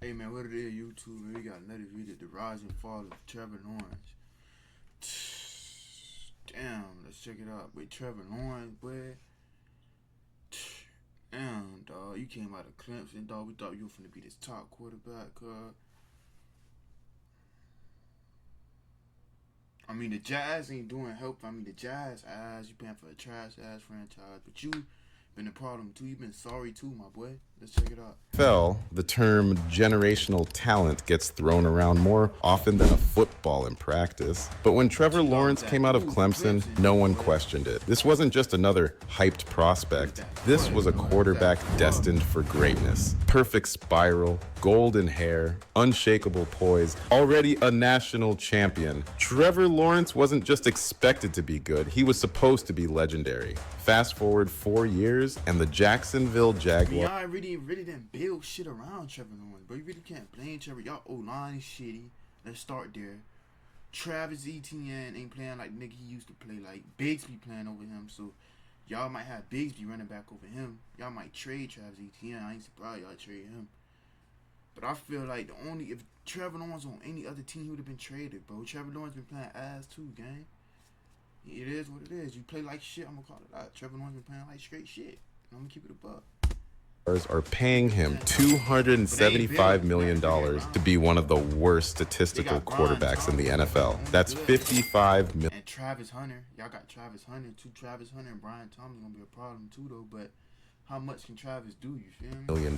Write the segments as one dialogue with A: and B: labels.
A: Hey man, what it is, YouTube? Man, we got another video, the rise and fall of Trevor Lawrence. Damn, let's check it out. With Trevor Lawrence, boy. Damn, dog, you came out of Clemson, dog. We thought you were finna be this top quarterback, I mean, the Jazz ain't doing help. I mean, the Jazz ass, you paying for a trash ass franchise, but you been a problem too. You been sorry too, my boy. Let's check it out.
B: The term generational talent gets thrown around more often than a football in practice. But when Trevor Lawrence came out of Clemson, no one questioned it. This wasn't just another hyped prospect. This was a quarterback destined for greatness. Perfect spiral, golden hair, unshakable poise, already a national champion. Trevor Lawrence wasn't just expected to be good, he was supposed to be legendary. Fast forward 4 years, and the Jacksonville Jaguars.
A: Y'all really didn't build shit around Trevor Lawrence, bro. You really can't blame Trevor. Y'all O-line is shitty. Let's start there. Travis Etienne ain't playing like nigga he used to play. Like Bigsby playing over him, so y'all might have Bigsby running back over him. Y'all might trade Travis Etienne. I ain't surprised y'all trade him. But I feel like if Trevor Lawrence on any other team, he would have been traded, bro. Trevor Lawrence been playing ass too, gang. It is what it is. You play like shit, I'm gonna call it out. Trevor Lawrence been playing like straight shit. I'm gonna keep it a buck.
B: Are paying him $275 million to be one of the worst statistical quarterbacks in the NFL. That's $55 million.
A: And Travis Hunter, y'all got Travis Hunter too. Travis Hunter and Brian Thomas gonna be a problem too, though. But how much can Travis do, you feel me?
B: $1 million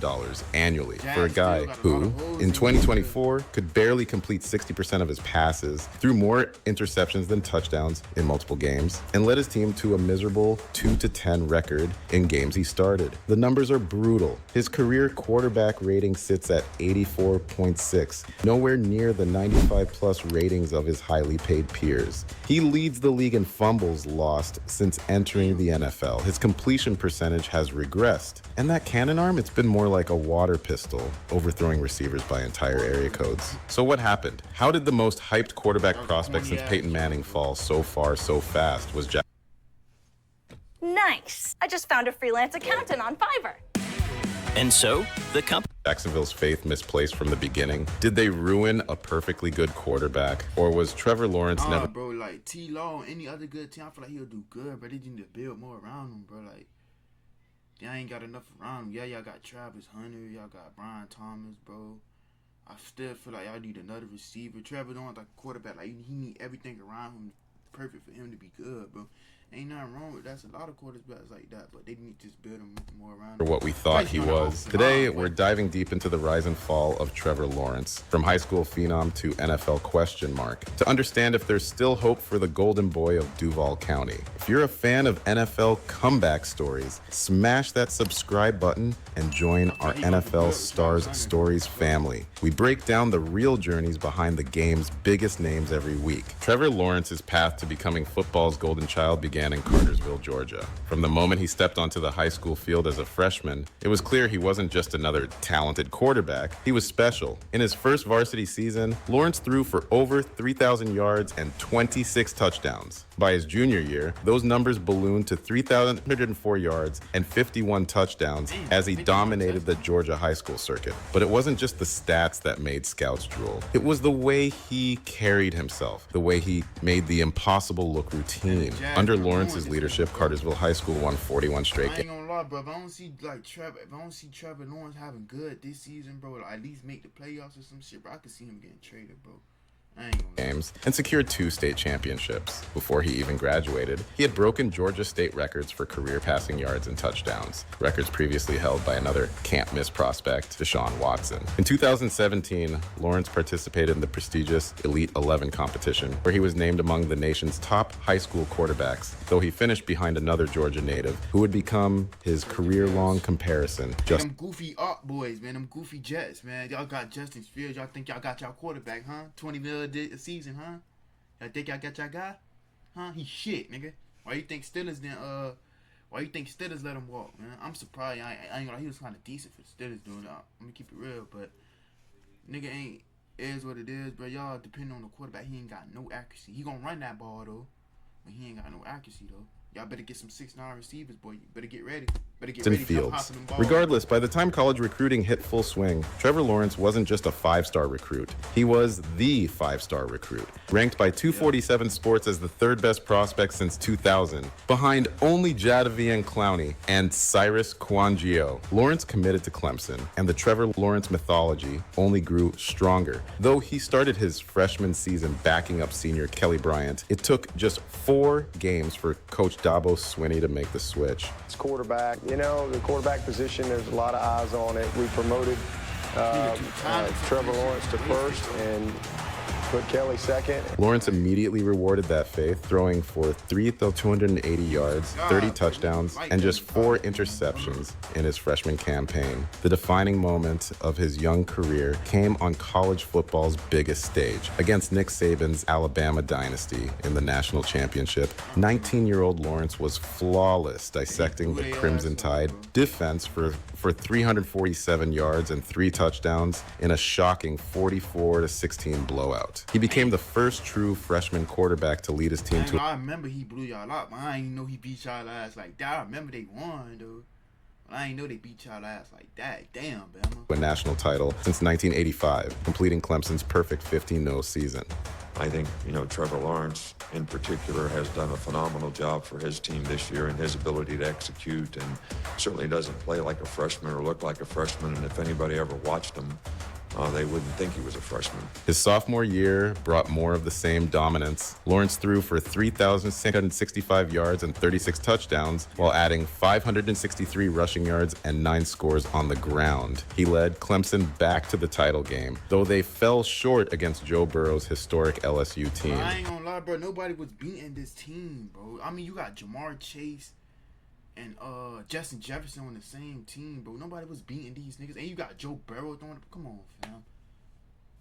B: annually for a guy who, in 2024, could barely complete 60% of his passes, threw more interceptions than touchdowns in multiple games, and led his team to a miserable 2-10 record in games he started. The numbers are brutal. His career quarterback rating sits at 84.6, nowhere near the 95-plus ratings of his highly paid peers. He leads the league in fumbles lost since entering the NFL. His completion percentage has regressed. And that cannon arm, it's been more like a water pistol, overthrowing receivers by entire area codes. So what happened? How did the most hyped quarterback prospect since Peyton Manning fall so far so fast? Was
C: Nice. I just found a freelance accountant on Fiverr.
D: And so, the company.
B: Jacksonville's faith misplaced from the beginning? Did they ruin a perfectly good quarterback? Or was Trevor Lawrence never...
A: bro, like T-Law, any other good team, I feel like he'll do good, but they need to build more around him, bro. Like, y'all ain't got enough around him. Yeah, y'all got Travis Hunter. Y'all got Brian Thomas, bro. I still feel like y'all need another receiver. Trevor Lawrence, like a quarterback, like he need everything around him perfect for him to be good, bro. Ain't nothing wrong with that. That's a lot of quarterbacks like that, but they need to just build him more around him.
B: What we thought he was. Today, we're diving deep into the rise and fall of Trevor Lawrence, from high school phenom to NFL question mark, to understand if there's still hope for the golden boy of Duval County. If you're a fan of NFL comeback stories, smash that subscribe button and join our NFL Stars Stories family. We break down the real journeys behind the game's biggest names every week. Trevor Lawrence's path to becoming football's golden child began in Cartersville, Georgia. From the moment he stepped onto the high school field as a freshman, it was clear he wasn't just another talented quarterback, he was special. In his first varsity season, Lawrence threw for over 3,000 yards and 26 touchdowns. By his junior year, those numbers ballooned to 3,104 yards and 51 touchdowns as he dominated the Georgia high school circuit. But it wasn't just the stats that made scouts drool. It was the way he carried himself, the way he made the impossible look routine. Under Lawrence's leadership, Cartersville High School won 41 straight games.
A: I ain't gonna lie, bro. If I don't see Trevor Lawrence having good this season, bro, like at least make the playoffs or some shit, bro, I could see him getting traded, bro.
B: Games and secured 2 state championships. Before he even graduated, he had broken Georgia state records for career passing yards and touchdowns, records previously held by another can't-miss prospect, Deshaun Watson. In 2017, Lawrence participated in the prestigious Elite 11 competition, where he was named among the nation's top high school quarterbacks, though he finished behind another Georgia native who would become his career-long comparison.
A: Them goofy Ark boys, man, them goofy Jets, man. Y'all got Justin Fields. Y'all think y'all got y'all quarterback, huh? 20 million a season, huh? Y'all think y'all got y'all guy? Huh? He shit, nigga. Why you think Steelers let him walk, man? I'm surprised. I ain't gonna lie, he was kind of decent for the Steelers doing that. I'm gonna keep it real, but nigga ain't is what it is, bro. Y'all depending on the quarterback, he ain't got no accuracy. He gonna run that ball though, but he ain't got no accuracy though. Y'all better get some 6'9" receivers, boy. You better get ready. Better get ready,
B: Fields.
A: hop in them balls.
B: Regardless, by the time college recruiting hit full swing, Trevor Lawrence wasn't just a five-star recruit. He was the five-star recruit, ranked by 247 Sports as the third best prospect since 2000, behind only Jadavian Clowney and Cyrus Kouangio. Lawrence committed to Clemson, and the Trevor Lawrence mythology only grew stronger. Though he started his freshman season backing up senior Kelly Bryant, it took just 4 games for Coach Dabo Swinney to make the switch.
E: It's quarterback. You know, the quarterback position, there's a lot of eyes on it. We promoted Trevor Lawrence to first and put Kelly second.
B: Lawrence immediately rewarded that faith, throwing for 280 yards, 30 touchdowns, and just 4 interceptions in his freshman campaign. The defining moment of his young career came on college football's biggest stage, against Nick Saban's Alabama dynasty in the national championship. 19-year-old Lawrence was flawless, dissecting the Crimson Tide defense for 347 yards and 3 touchdowns in a shocking 44-16 blowout. He became the first true freshman quarterback to lead his team to.
A: I remember he blew y'all out, but I didn't know he beat y'all ass like that. I remember they won, though. But I didn't know they beat y'all ass like that. Damn, Bama.
B: A national title since 1985, completing Clemson's perfect 15-0 season.
F: I think, Trevor Lawrence in particular has done a phenomenal job for his team this year and his ability to execute, and certainly doesn't play like a freshman or look like a freshman. And if anybody ever watched him, they wouldn't think he was a freshman.
B: His sophomore year brought more of the same dominance. Lawrence threw for 3,665 yards and 36 touchdowns, while adding 563 rushing yards and 9 scores on the ground. He led Clemson back to the title game, though they fell short against Joe Burrow's historic LSU team.
A: I ain't gonna lie, bro. Nobody was beating this team, bro. I mean, you got Jamar Chase and Justin Jefferson on the same team, bro. Nobody was beating these niggas. And you got Joe Burrow throwing it. Come on, fam.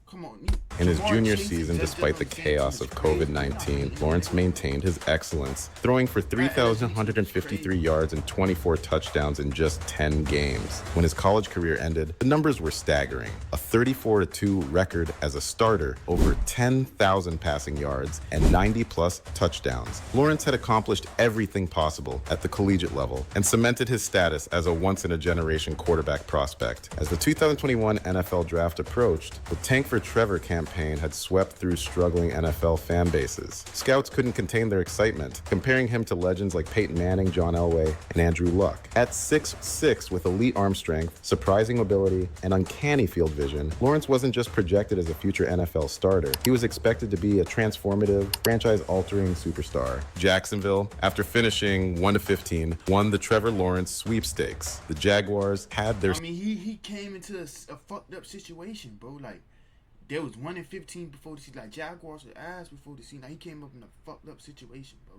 A: Come on.
B: In his
A: Jamar
B: junior
A: Chase
B: season,
A: and
B: despite the
A: Justin Jefferson
B: chaos
A: was
B: of
A: crazy.
B: COVID-19, Lawrence maintained his excellence, throwing for 3,153 yards and 24 touchdowns in just 10 games. When his college career ended, the numbers were staggering. A 34-2 record as a starter, over 10,000 passing yards, and 90-plus touchdowns. Lawrence had accomplished everything possible at the collegiate level and cemented his status as a once-in-a-generation quarterback prospect. As the 2021 NFL Draft approached, the Tank for Trevor campaign had swept through struggling NFL fan bases. Scouts couldn't contain their excitement, comparing him to legends like Peyton Manning, John Elway, and Andrew Luck. At 6'6", with elite arm strength, surprising mobility, and uncanny field vision, Lawrence wasn't just projected as a future NFL starter. He was expected to be a transformative, franchise-altering superstar. Jacksonville, after finishing 1-15, won the Trevor Lawrence sweepstakes. The Jaguars had their...
A: I mean, he came into a fucked up situation, bro. Like, there was 1-15 before the season. Like, Jaguars were ass before the season. Like, he came up in a fucked up situation, bro.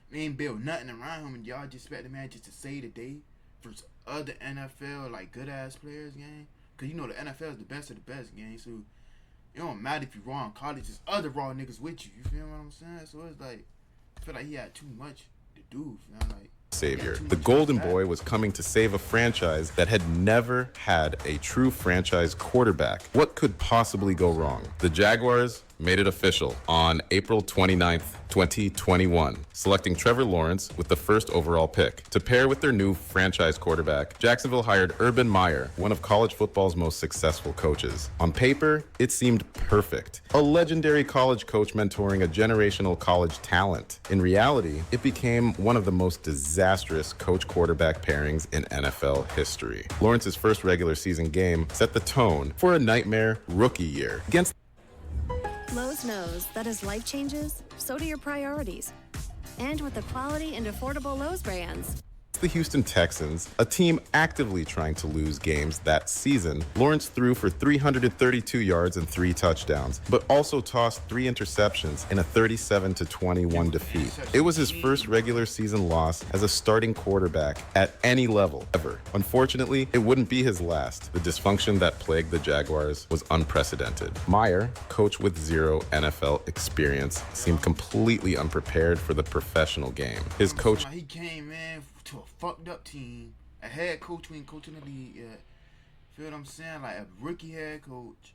A: They ain't built nothing around him, and y'all just expect the man just to save the day for other NFL, like, good-ass players, gang. Because, the NFL is the best of the best, gang. So, it don't matter if you're raw in college. There's other raw niggas with you. You feel what I'm saying? So, it's like, I feel like he had too much to do, fam. Like,
B: savior. The Golden Boy was coming to save a franchise that had never had a true franchise quarterback. What could possibly go wrong? The Jaguars made it official on April 29th, 2021, selecting Trevor Lawrence with the first overall pick. To pair with their new franchise quarterback, Jacksonville hired Urban Meyer, one of college football's most successful coaches. On paper, it seemed perfect. A legendary college coach mentoring a generational college talent. In reality, it became one of the most disastrous coach-quarterback pairings in NFL history. Lawrence's first regular season game set the tone for a nightmare rookie year. Against
G: Lowe's knows that as life changes, so do your priorities. And with the quality and affordable Lowe's brands,
B: the Houston Texans, a team actively trying to lose games that season, Lawrence threw for 332 yards and 3 touchdowns, but also tossed 3 interceptions in a 37-21 defeat. It was his first regular season loss as a starting quarterback at any level ever. Unfortunately, it wouldn't be his last. The dysfunction that plagued the Jaguars was unprecedented. Meyer, coach with 0 NFL experience, seemed completely unprepared for the professional game. His coach...
A: He came in to a fucked up team, a head coach who ain't coaching the league yet. Feel what I'm saying? Like a rookie head coach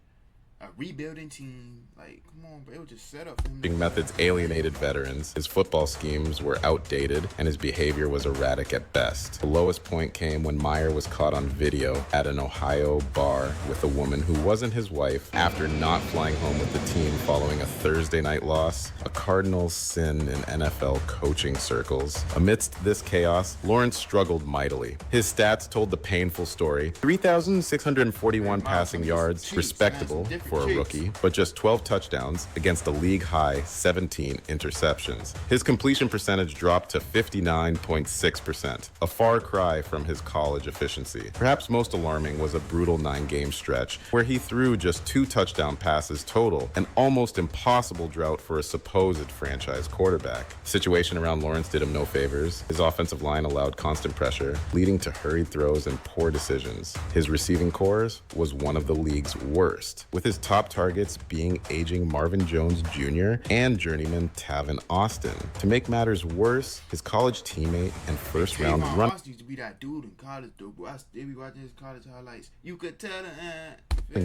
A: a rebuilding team. Like, come on, bro. It was just set up for him.
B: Methods alienated veterans. His football schemes were outdated, and his behavior was erratic at best. The lowest point came when Meyer was caught on video at an Ohio bar with a woman who wasn't his wife after not flying home with the team following a Thursday night loss, a cardinal sin in NFL coaching circles. Amidst this chaos, Lawrence struggled mightily. His stats told the painful story: 3,641 passing yards, respectable for a rookie, but just 12 touchdowns against a league-high 17 interceptions. His completion percentage dropped to 59.6%, a far cry from his college efficiency. Perhaps most alarming was a brutal 9-game stretch where he threw just 2 touchdown passes total, an almost impossible drought for a supposed franchise quarterback. The situation around Lawrence did him no favors. His offensive line allowed constant pressure, leading to hurried throws and poor decisions. His receiving corps was one of the league's worst, with his top targets being aging Marvin Jones Jr. and journeyman Tavon Austin. To make matters worse, his college teammate and first-round run
A: Austin used to be that dude in college, though, bro. I still be watching his college highlights. You could tell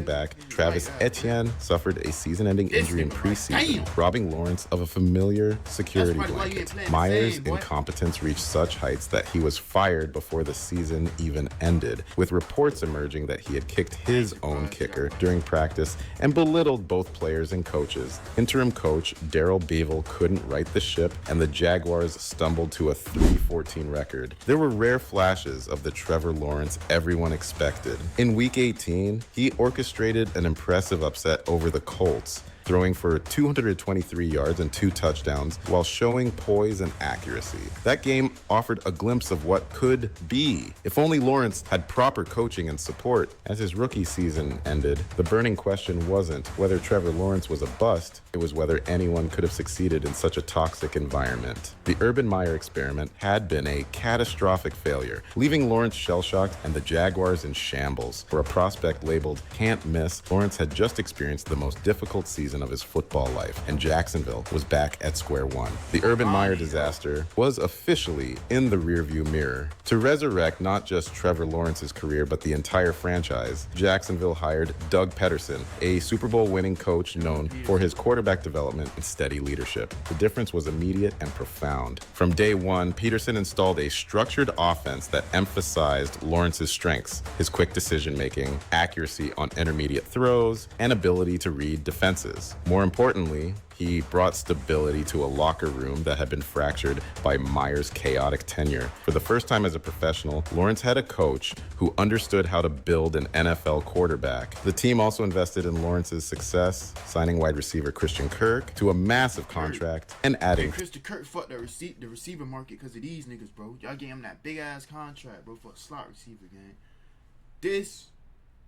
B: back Travis Etienne suffered a season-ending injury in preseason, robbing Lawrence of a familiar security blanket. Meyer's incompetence reached such heights that he was fired before the season even ended, with reports emerging that he had kicked his own kicker during practice and belittled both players and coaches. Interim coach Darrell Bevel couldn't right the ship, and the Jaguars stumbled to a 3-14 record. There were rare flashes of the Trevor Lawrence everyone expected. In Week 18, he orchestrated an impressive upset over the Colts, throwing for 223 yards and 2 touchdowns while showing poise and accuracy. That game offered a glimpse of what could be if only Lawrence had proper coaching and support. As his rookie season ended, the burning question wasn't whether Trevor Lawrence was a bust, it was whether anyone could have succeeded in such a toxic environment. The Urban Meyer experiment had been a catastrophic failure, leaving Lawrence shell-shocked and the Jaguars in shambles. For a prospect labeled can't miss, Lawrence had just experienced the most difficult season of his football life, and Jacksonville was back at square one. The Urban Meyer disaster was officially in the rearview mirror. To resurrect not just Trevor Lawrence's career, but the entire franchise, Jacksonville hired Doug Peterson, a Super Bowl winning coach known for his quarterback development and steady leadership. The difference was immediate and profound. From day one, Peterson installed a structured offense that emphasized Lawrence's strengths: his quick decision-making, accuracy on intermediate throws, and ability to read defenses. More importantly, he brought stability to a locker room that had been fractured by Meyer's chaotic tenure. For the first time as a professional, Lawrence had a coach who understood how to build an NFL quarterback. The team also invested in Lawrence's success, signing wide receiver Christian Kirk to a massive contract and adding...
A: Christian Kirk fucked the receiver market because of these niggas, bro. Y'all gave him that big-ass contract, bro, for a slot receiver, gang. This...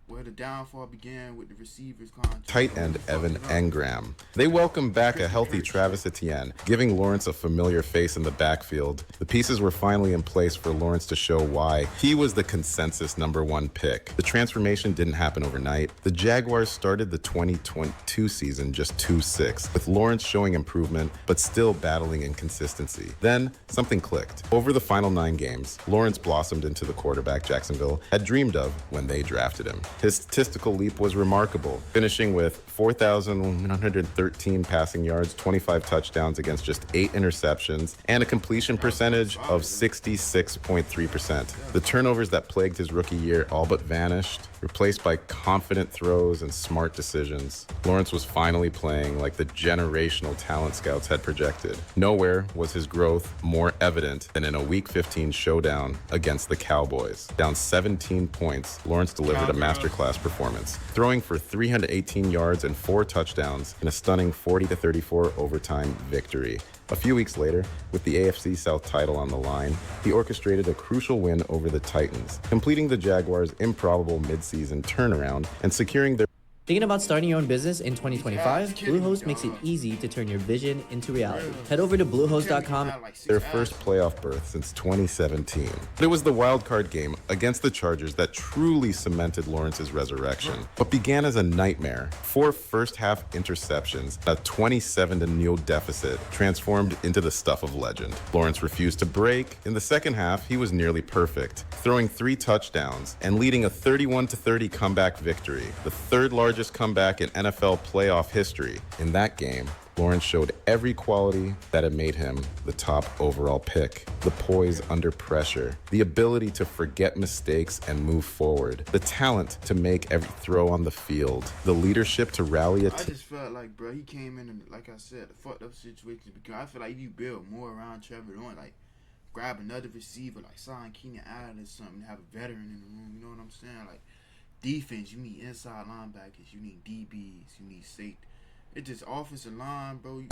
A: where the downfall began with the receivers contract.
B: Tight end Evan Engram. They welcomed back a healthy Travis Etienne, giving Lawrence a familiar face in the backfield. The pieces were finally in place for Lawrence to show why he was the consensus #1 pick. The transformation didn't happen overnight. The Jaguars started the 2022 season just 2-6, with Lawrence showing improvement, but still battling inconsistency. Then, something clicked. Over the final 9 games, Lawrence blossomed into the quarterback Jacksonville had dreamed of when they drafted him. His statistical leap was remarkable, finishing with 4,113 passing yards, 25 touchdowns against just 8 interceptions, and a completion percentage of 66.3%. The turnovers that plagued his rookie year all but vanished, replaced by confident throws and smart decisions. Lawrence was finally playing like the generational talent scouts had projected. Nowhere was his growth more evident than in a Week 15 showdown against the Cowboys. Down 17 points, Lawrence delivered a masterclass performance, throwing for 318 yards and 4 touchdowns in a stunning 40-34 overtime victory. A few weeks later, with the AFC South title on the line, he orchestrated a crucial win over the Titans, completing the Jaguars' improbable midseason turnaround and securing their...
H: Thinking about starting your own business in 2025? Bluehost makes it easy to turn your vision into reality. Head over to Bluehost.com.
B: Their first playoff berth since 2017. But it was the wild card game against the Chargers that truly cemented Lawrence's resurrection. What began as a nightmare, 4 first-half interceptions, a 27-0 deficit, transformed into the stuff of legend. Lawrence refused to break. In the second half, he was nearly perfect, throwing 3 touchdowns and leading a 31-30 comeback victory, the third largest largest comeback in NFL playoff history. In that game, Lawrence showed every quality that had made him the top overall pick. The poise under pressure, the ability to forget mistakes and move forward, the talent to make every throw on the field, the leadership to rally a
A: I
B: team.
A: just felt like, bro, he came in and, like I said, a fucked up situation because I feel like if you build more around Trevor Lawrence, like grab another receiver, like sign Keenan Allen or something, have a veteran in the room, you know what I'm saying? Like defense, you need inside linebackers, you need DBs, you need safety. It just offensive line, bro.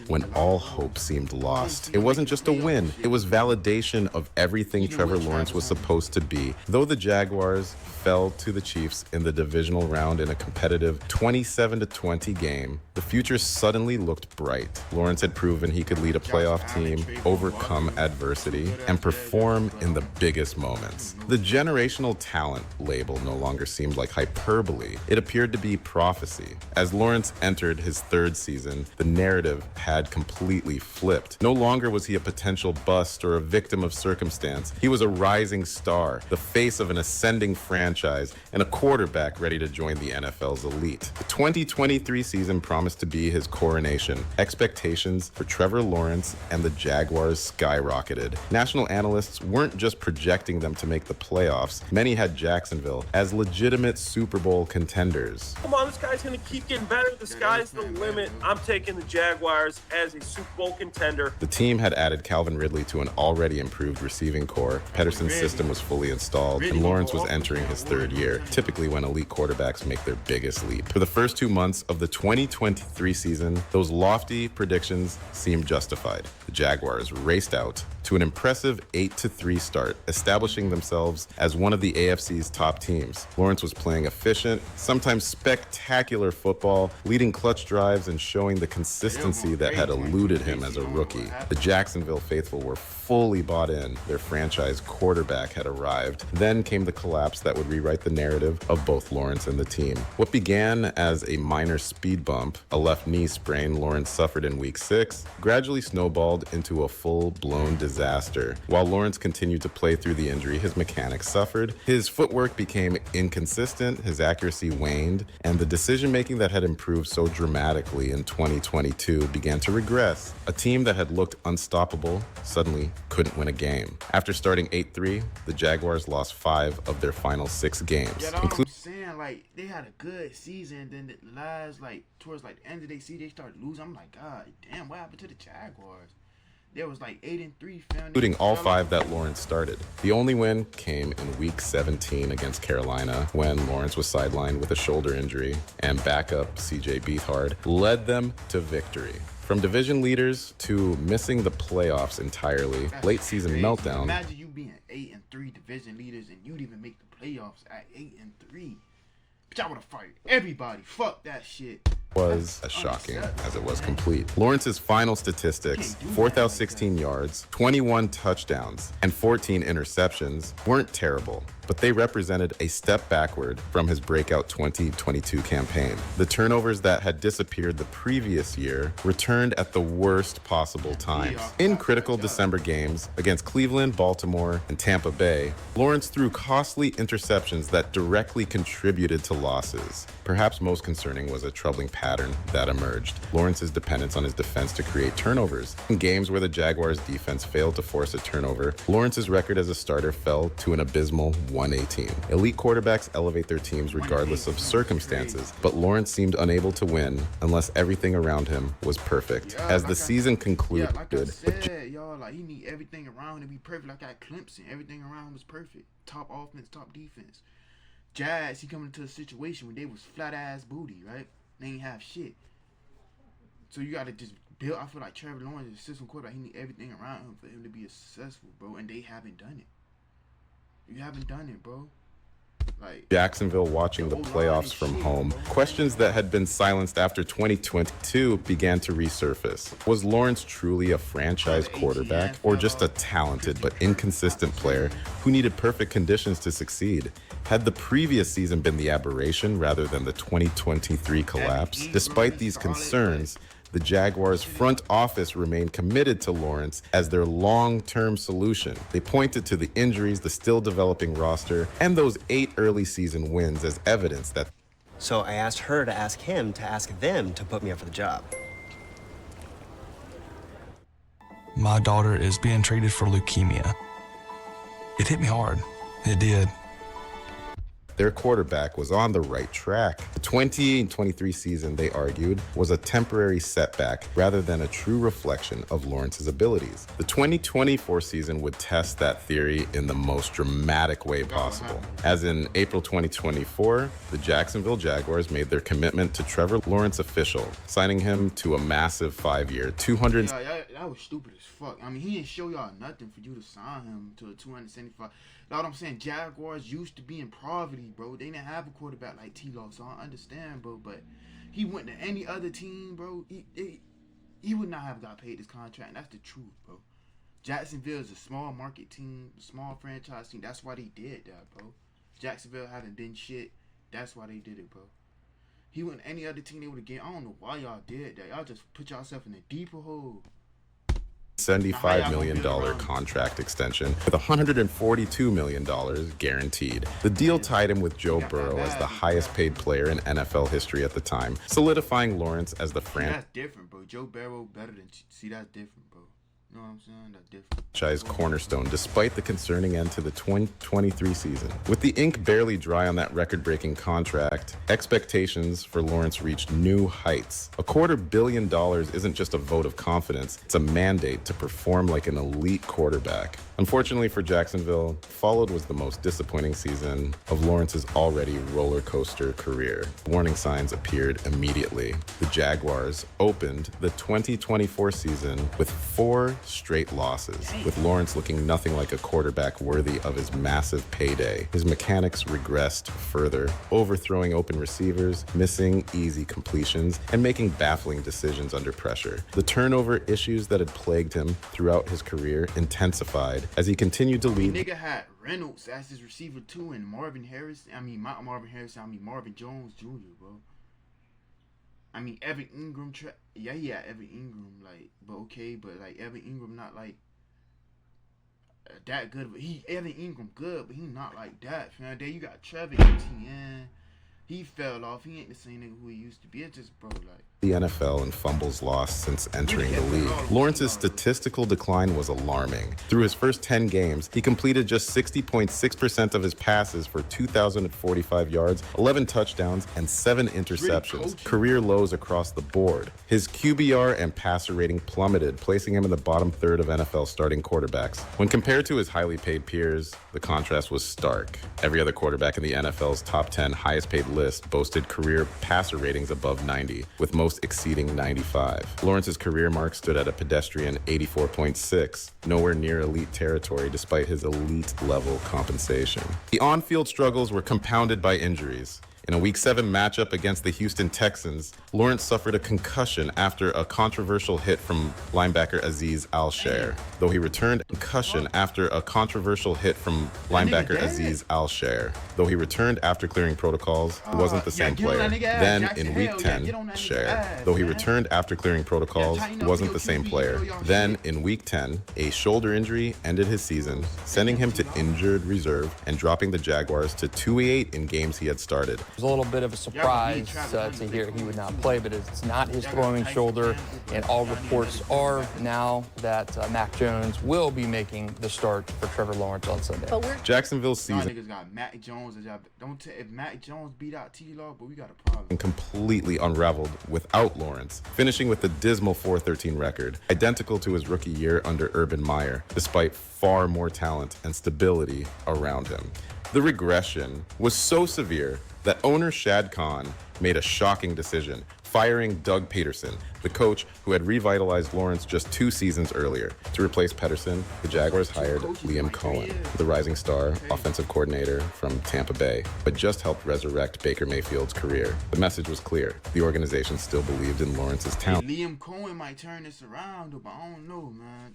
B: When all hope seemed lost. It wasn't just a win, it was validation of everything Trevor Lawrence was supposed to be. Though the Jaguars fell to the Chiefs in the divisional round in a competitive 27-20 game, the future suddenly looked bright. Lawrence had proven he could lead a playoff team, overcome adversity, and perform in the biggest moments. The generational talent label no longer seemed like hyperbole. It appeared to be prophecy. As Lawrence entered his third season, the narrative had completely flipped. No longer was he a potential bust or a victim of circumstance. He was a rising star, the face of an ascending franchise, and a quarterback ready to join the NFL's elite. The 2023 season promised to be his coronation. Expectations for Trevor Lawrence and the Jaguars skyrocketed. National analysts weren't just projecting them to make the playoffs. Many had Jacksonville as legitimate Super Bowl contenders.
I: Come on, this guy's going to keep getting better. The sky's the limit. I'm taking the Jaguars as a Super Bowl contender.
B: The team had added Calvin Ridley to an already improved receiving core. Pedersen's system was fully installed, and Lawrence was entering his third year, typically when elite quarterbacks make their biggest leap. For the first 2 months of the 2023 season, those lofty predictions seemed justified. The Jaguars raced out to an impressive 8-3 start, establishing themselves as one of the AFC's top teams. Lawrence was playing efficient, sometimes spectacular football, leading clutch drives and showing the consistency that had eluded him as a rookie. The Jacksonville faithful were fully bought in. Their franchise quarterback had arrived. Then came the collapse that would rewrite the narrative of both Lawrence and the team. What began as a minor speed bump, a left knee sprain Lawrence suffered in week 6, gradually snowballed into a full-blown disaster. While Lawrence continued to play through the injury, his mechanics suffered. His footwork became inconsistent, his accuracy waned, and the decision-making that had improved so dramatically in 2022 began to regress. A team that had looked unstoppable suddenly couldn't win a game. After starting 8-3, the Jaguars lost 5 of their final 6 games.
A: Yeah, that's what I'm saying. Like, they had a good season, then the last, like, towards, like, the end of the season, they started losing. I'm like, God damn, what happened to the Jaguars? There was like 8-3,
B: including all 5 that Lawrence started. The only win came in week 17 against Carolina when Lawrence was sidelined with a shoulder injury and backup CJ Beathard led them to victory. From division leaders to missing the playoffs entirely, late season meltdown.
A: Imagine you being 8-3 division leaders and you'd even make the playoffs at 8-3. But I would have fired everybody. Fuck that shit.
B: Was as shocking as it was complete. Lawrence's final statistics, 4,016 yards, 21 touchdowns, and 14 interceptions weren't terrible, but they represented a step backward from his breakout 2022 campaign. The turnovers that had disappeared the previous year returned at the worst possible times. In critical December games against Cleveland, Baltimore, and Tampa Bay, Lawrence threw costly interceptions that directly contributed to losses. Perhaps most concerning was a troubling pattern that emerged. Lawrence's dependence on his defense to create turnovers. In games where the Jaguars' defense failed to force a turnover, Lawrence's record as a starter fell to an abysmal 118. Elite quarterbacks elevate their teams regardless of circumstances, but Lawrence seemed unable to win unless everything around him was perfect. As the season concluded,
A: like I said, y'all, like he need everything around him to be perfect. Like at Clemson, everything around him was perfect. Top offense, top defense. Jazz, he coming into a situation where they was flat ass booty, right? They ain't have shit. So you gotta just build. I feel like Trevor Lawrence is a system quarterback. He need everything around him for him to be successful, bro. And they haven't done it. You haven't done it, bro. Like
B: Jacksonville watching the playoffs from home. Questions that had been silenced after 2022 began to resurface. Was Lawrence truly a franchise quarterback or just a talented but inconsistent player who needed perfect conditions to succeed? Had the previous season been the aberration rather than the 2023 collapse? Despite these concerns, the Jaguars' front office remained committed to Lawrence as their long-term solution. They pointed to the injuries, the still developing roster, and those 8 early season wins as evidence that
J: So I asked her to ask him to ask them to put me up for the job.
K: My daughter is being treated for leukemia. It hit me hard. It did.
B: Their quarterback was on the right track. The 2023 season, they argued, was a temporary setback rather than a true reflection of Lawrence's abilities. The 2024 season would test that theory in the most dramatic way possible. As in April 2024, the Jacksonville Jaguars made their commitment to Trevor Lawrence official, signing him to a massive 5-year, $200.
A: That was stupid as fuck. I mean, he didn't show y'all nothing for you to sign him to a 275. You know what I'm saying? Jaguars used to be in poverty, bro. They didn't have a quarterback like T-Law, so I understand, bro. But he went to any other team, bro. He would not have got paid this contract. And that's the truth, bro. Jacksonville is a small market team, small franchise team. That's why they did that, bro. Jacksonville haven't been shit. That's why they did it, bro. He went to any other team, they would have get. I don't know why y'all did that. Y'all just put yourself in a deeper hole.
B: $75 million contract extension with $142 million guaranteed. The deal tied him with Joe Burrow as the highest paid player in NFL history at the time, solidifying Lawrence as the
A: That's different, bro. Joe Burrow better than... See, that's different, bro. You know what I'm saying? That's different.
B: Franchise cornerstone despite the concerning end to the 2023 season. With the ink barely dry on that record-breaking contract, expectations for Lawrence reached new heights. $250 million isn't just a vote of confidence, it's a mandate to perform like an elite quarterback. Unfortunately for Jacksonville, followed was the most disappointing season of Lawrence's already roller coaster career. Warning signs appeared immediately. The Jaguars opened the 2024 season with 4 straight losses, with Lawrence looking nothing like a quarterback worthy of his massive payday. His mechanics regressed further, overthrowing open receivers, missing easy completions, and making baffling decisions under pressure. The turnover issues that had plagued him throughout his career intensified as he continued to lead.
A: Nigga had Reynolds as his receiver too, and Marvin Jones Jr., bro. I mean, Evan Ingram, he had Evan Ingram, like, but okay, but like Evan Ingram not like that good. Evan Ingram good, but he not like that. Fam. There you got Trevor Etienne. He fell off. He ain't the same nigga who he used to be. It's just, bro, like.
B: The NFL in fumbles lost since entering the league. Lawrence's statistical decline was alarming. Through his first 10 games, he completed just 60.6% of his passes for 2,045 yards, 11 touchdowns, and 7 interceptions. Career lows across the board. His QBR and passer rating plummeted, placing him in the bottom third of NFL starting quarterbacks. When compared to his highly paid peers, the contrast was stark. Every other quarterback in the NFL's top 10 highest paid list boasted career passer ratings above 90, with most exceeding 95. Lawrence's career mark stood at a pedestrian 84.6, nowhere near elite territory despite his elite level compensation. The on-field struggles were compounded by injuries. In a Week 7 matchup against the Houston Texans, Lawrence suffered a concussion after a controversial hit from linebacker Azeez Al-Shaair. Though he returned after clearing protocols, he wasn't the same player. Then in Week 10, a shoulder injury ended his season, sending him to injured reserve and dropping the Jaguars to 2-8 in games he had started.
L: It was a little bit of a surprise to hear he would not play, but it's not his throwing shoulder, and all reports are now that Mac Jones will be making the start for Trevor Lawrence on Sunday.
B: Jacksonville's season
A: Niggas got Mac Jones. If Mac Jones beat out T-Law, but we got a problem.
B: Completely unraveled without Lawrence, finishing with a dismal 4-13 record, identical to his rookie year under Urban Meyer, despite far more talent and stability around him. The regression was so severe that owner Shad Khan made a shocking decision, firing Doug Peterson, the coach who had revitalized Lawrence just 2 seasons earlier. To replace Peterson, the Jaguars hired Liam Cohen, the rising star offensive coordinator from Tampa Bay, but just helped resurrect Baker Mayfield's career. The message was clear. The organization still believed in Lawrence's talent.
A: Liam Cohen might turn this around, but I don't know, man.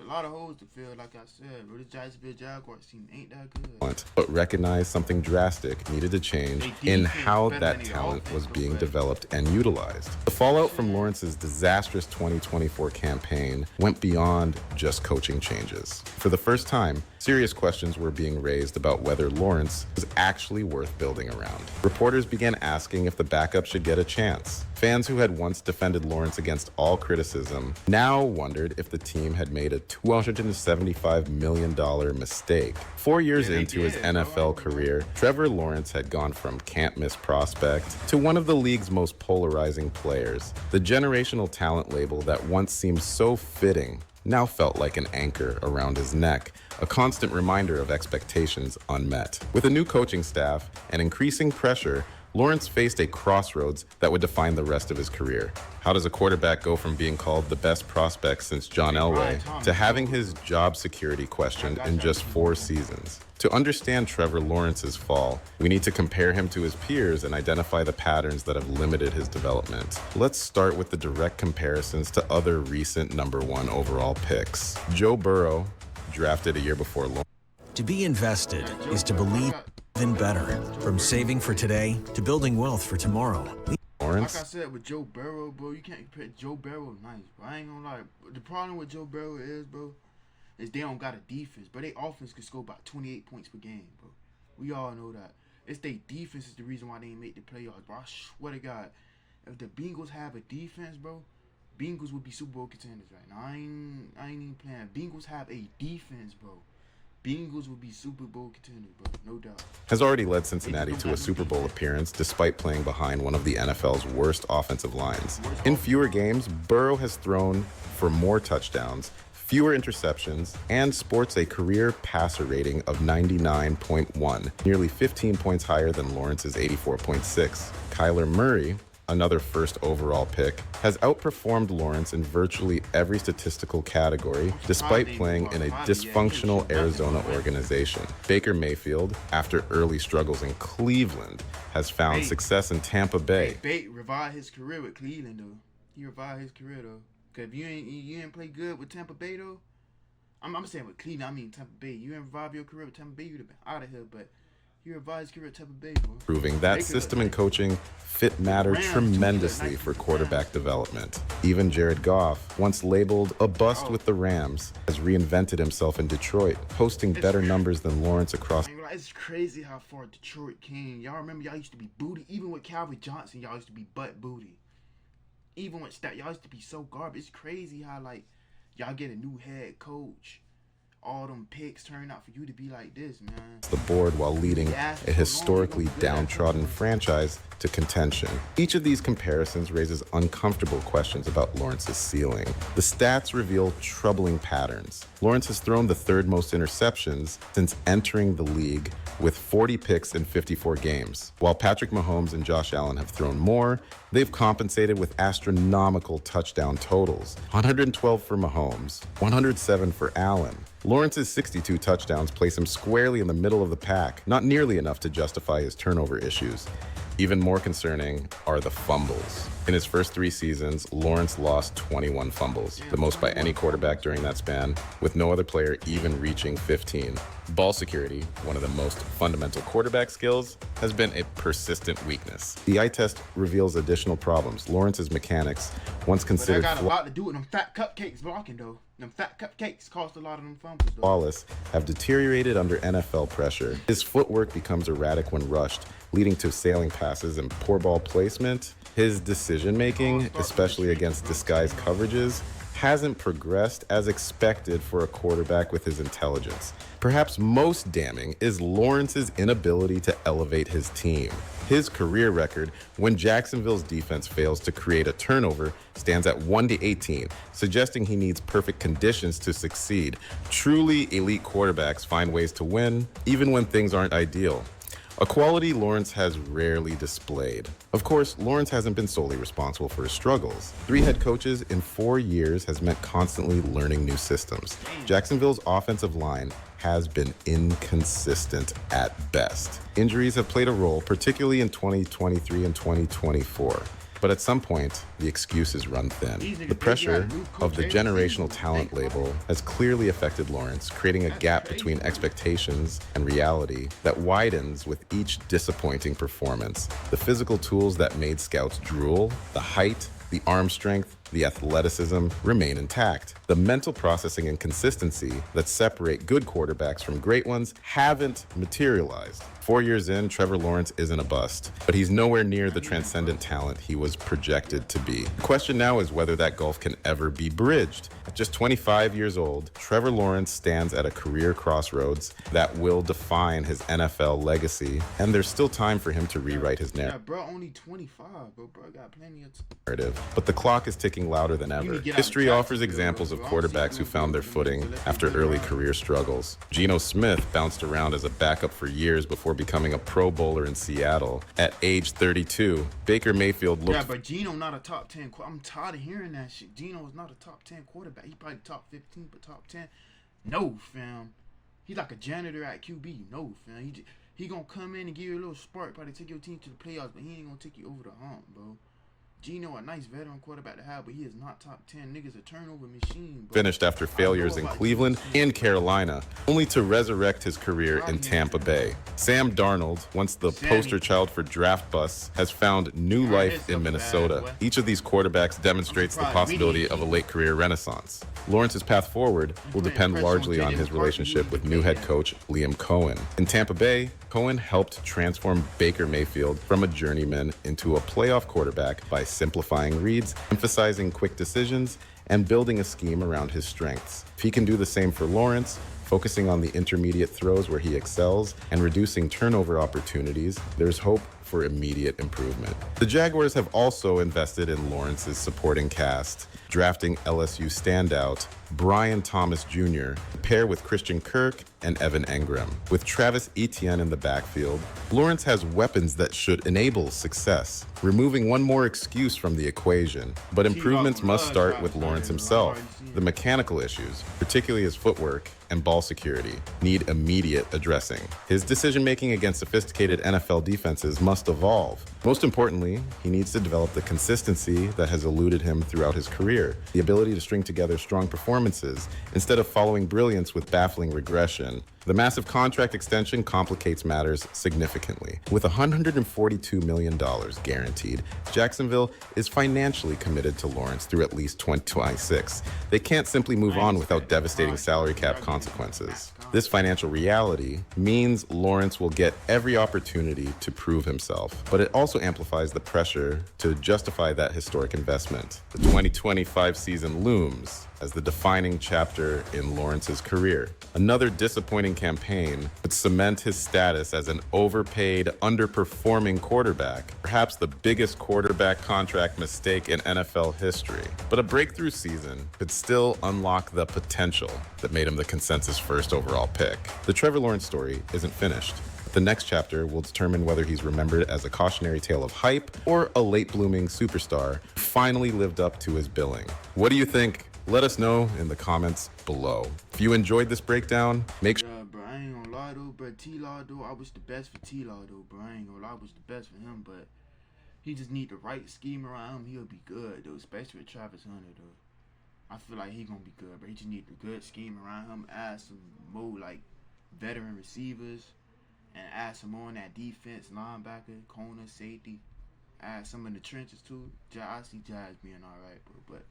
A: A lot of holes to fill, like I said, bro. This Jacksonville Jaguars team ain't that good.
B: But recognized something drastic needed to change in how that talent was being developed and utilized. The fallout from Lawrence's disastrous 2024 campaign went beyond just coaching changes. For the first time, serious questions were being raised about whether Lawrence was actually worth building around. Reporters began asking if the backup should get a chance. Fans who had once defended Lawrence against all criticism now wondered if the team had made a $275 million mistake. 4 years into his NFL career, Trevor Lawrence had gone from can't-miss prospect to one of the league's most polarizing players. The generational talent label that once seemed so fitting now felt like an anchor around his neck, a constant reminder of expectations unmet. With a new coaching staff and increasing pressure, Lawrence faced a crossroads that would define the rest of his career. How does a quarterback go from being called the best prospect since John Elway to having his job security questioned in just 4 seasons? To understand Trevor Lawrence's fall, we need to compare him to his peers and identify the patterns that have limited his development. Let's start with the direct comparisons to other recent #1 overall picks. Joe Burrow, drafted a year before Lawrence.
M: To be invested is to believe in better. From saving for today to building wealth for tomorrow.
A: Like I said with Joe Burrow, bro, you can't compare Joe Burrow nice, bro. I ain't gonna lie. The problem with Joe Burrow is, bro, is they don't got a defense, but their offense could score about 28 points per game, bro. We all know that. It's their defense is the reason why they ain't make the playoffs, bro. I swear to God, if the Bengals have a defense, bro, Bengals would be Super Bowl contenders right now. I ain't even playing. Bengals have a defense, bro. Bengals would be Super Bowl contenders, bro. No doubt.
B: Has already led Cincinnati to a Super Bowl appearance despite playing behind one of the NFL's worst offensive lines. In fewer games, Burrow has thrown for more touchdowns, fewer interceptions, and sports a career passer rating of 99.1, nearly 15 points higher than Lawrence's 84.6. Kyler Murray, another first overall pick, has outperformed Lawrence in virtually every statistical category, despite playing in a dysfunctional Arizona organization. Baker Mayfield, after early struggles in Cleveland, has found success in Tampa Bay.
A: Baker revived his career with Cleveland, though. He revived his career, though. Because if you ain't play good with Tampa Bay, though, I'm saying with Cleveland, I mean Tampa Bay. You ain't revive your career with Tampa Bay, you'd have been out of here, but he revived his career at Tampa Bay, bro.
B: Proving that system and coaching fit matter tremendously for quarterback development. Even Jared Goff, once labeled a bust with the Rams, has reinvented himself in Detroit, posting better numbers than Lawrence across.
A: It's crazy how far Detroit came. Y'all remember y'all used to be booty. Even with Calvin Johnson, y'all used to be butt booty. Even with Stat, y'all used to be so garbage. It's crazy how, like, y'all get a new head coach. All them picks turn out for you to be like this, man.
B: The board while leading a historically downtrodden franchise to contention. Each of these comparisons raises uncomfortable questions about Lawrence's ceiling. The stats reveal troubling patterns. Lawrence has thrown the 3rd most interceptions since entering the league, with 40 picks in 54 games. While Patrick Mahomes and Josh Allen have thrown more, they've compensated with astronomical touchdown totals. 112 for Mahomes, 107 for Allen. Lawrence's 62 touchdowns place him squarely in the middle of the pack, not nearly enough to justify his turnover issues. Even more concerning are the fumbles. In his first 3 seasons, Lawrence lost 21 fumbles, the most by any quarterback during that span, with no other player even reaching 15. Ball security, one of the most fundamental quarterback skills, has been a persistent weakness. The eye test reveals additional problems. Lawrence's mechanics, once considered
A: got a lot to do with them fat cupcakes blocking, though. Them fat cupcakes cost a lot of them fumbles, though.
B: Flawless, have deteriorated under NFL pressure. His footwork becomes erratic when rushed, leading to sailing passes and poor ball placement. His decision-making, especially against disguised coverages, hasn't progressed as expected for a quarterback with his intelligence. Perhaps most damning is Lawrence's inability to elevate his team. His career record, when Jacksonville's defense fails to create a turnover, stands at 1-18, suggesting he needs perfect conditions to succeed. Truly elite quarterbacks find ways to win, even when things aren't ideal. A quality Lawrence has rarely displayed. Of course, Lawrence hasn't been solely responsible for his struggles. 3 head coaches in 4 years has meant constantly learning new systems. Jacksonville's offensive line has been inconsistent at best. Injuries have played a role, particularly in 2023 and 2024. But at some point, the excuses run thin. The pressure of the generational talent label has clearly affected Lawrence, creating a gap between expectations and reality that widens with each disappointing performance. The physical tools that made scouts drool, the height, the arm strength, the athleticism remain intact. The mental processing and consistency that separate good quarterbacks from great ones haven't materialized. 4 years in, Trevor Lawrence isn't a bust, but he's nowhere near the transcendent talent he was projected to be. The question now is whether that gulf can ever be bridged. At just 25 years old, Trevor Lawrence stands at a career crossroads that will define his NFL legacy, and there's still time for him to rewrite his narrative.
A: Yeah, bro, only 25, bro got plenty of
B: narrative. But the clock is ticking louder than ever. History offers examples of quarterbacks who found their footing after early career struggles. Geno Smith bounced around as a backup for years before becoming a Pro Bowler in Seattle. At age 32, Baker Mayfield looked...
A: Yeah, but Geno not a top 10. I'm tired of hearing that shit. Geno is not a top 10 quarterback. He probably top 15, but top 10? No, fam. He's like a janitor at QB. No, fam. He gonna come in and give you a little spark, probably take your team to the playoffs, but he ain't gonna take you over the hump, bro. Geno, a nice veteran quarterback to have, but he is not top 10. Niggas a turnover machine, bro.
B: Finished after failures in Cleveland and Carolina, only to resurrect his career in Tampa Bay. Sam Darnold, once the poster child for draft busts, has found new life in Minnesota. Each of these quarterbacks demonstrates the possibility of a late career renaissance. Lawrence's path forward will depend largely on his relationship with new head coach Liam Cohen. In Tampa Bay, Cohen helped transform Baker Mayfield from a journeyman into a playoff quarterback by simplifying reads, emphasizing quick decisions, and building a scheme around his strengths. If he can do the same for Lawrence, focusing on the intermediate throws where he excels and reducing turnover opportunities, there's hope for immediate improvement. The Jaguars have also invested in Lawrence's supporting cast, drafting LSU standout Brian Thomas Jr. to pair with Christian Kirk and Evan Engram. With Travis Etienne in the backfield, Lawrence has weapons that should enable success, removing one more excuse from the equation. But improvements must start with Lawrence himself. The mechanical issues, particularly his footwork and ball security, need immediate addressing. His decision-making against sophisticated NFL defenses must evolve. Most importantly, he needs to develop the consistency that has eluded him throughout his career, the ability to string together strong performances instead of following brilliance with baffling regression. The massive contract extension complicates matters significantly. With $142 million guaranteed, Jacksonville is financially committed to Lawrence through at least 2026. They can't simply move on without devastating salary cap consequences. This financial reality means Lawrence will get every opportunity to prove himself, but it also amplifies the pressure to justify that historic investment. The 2025 season looms as the defining chapter in Lawrence's career. Another disappointing campaign would cement his status as an overpaid, underperforming quarterback, perhaps the biggest quarterback contract mistake in NFL history. But a breakthrough season could still unlock the potential that made him the consensus first overall pick. The Trevor Lawrence story isn't finished. The next chapter will determine whether he's remembered as a cautionary tale of hype or a late-blooming superstar who finally lived up to his billing. What do you think? Let us know in the comments below. If you enjoyed this breakdown, make sure...
A: Yeah, bro, I ain't gonna lie though, bro. T-Law though, I wish the best for T-Law though, bro. I ain't gonna lie, I wish the best for him, but he just need the right scheme around him. He'll be good though, especially with Travis Hunter though. I feel like he gonna be good, but he just need the good scheme around him. Add some more like veteran receivers, and add some more on that defense, linebacker, corner, safety. Add some in the trenches too. I see Jazz being alright, bro, but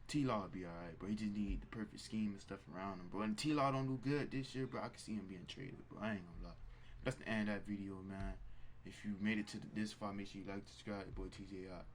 A: T-Law be alright, bro. He just need the perfect scheme and stuff around him, bro. And T-Law don't do good this year, bro. I can see him being traded, bro. I ain't gonna lie. That's the end of that video, man. If you made it to this far, make sure you like, subscribe. Boy, TJ out.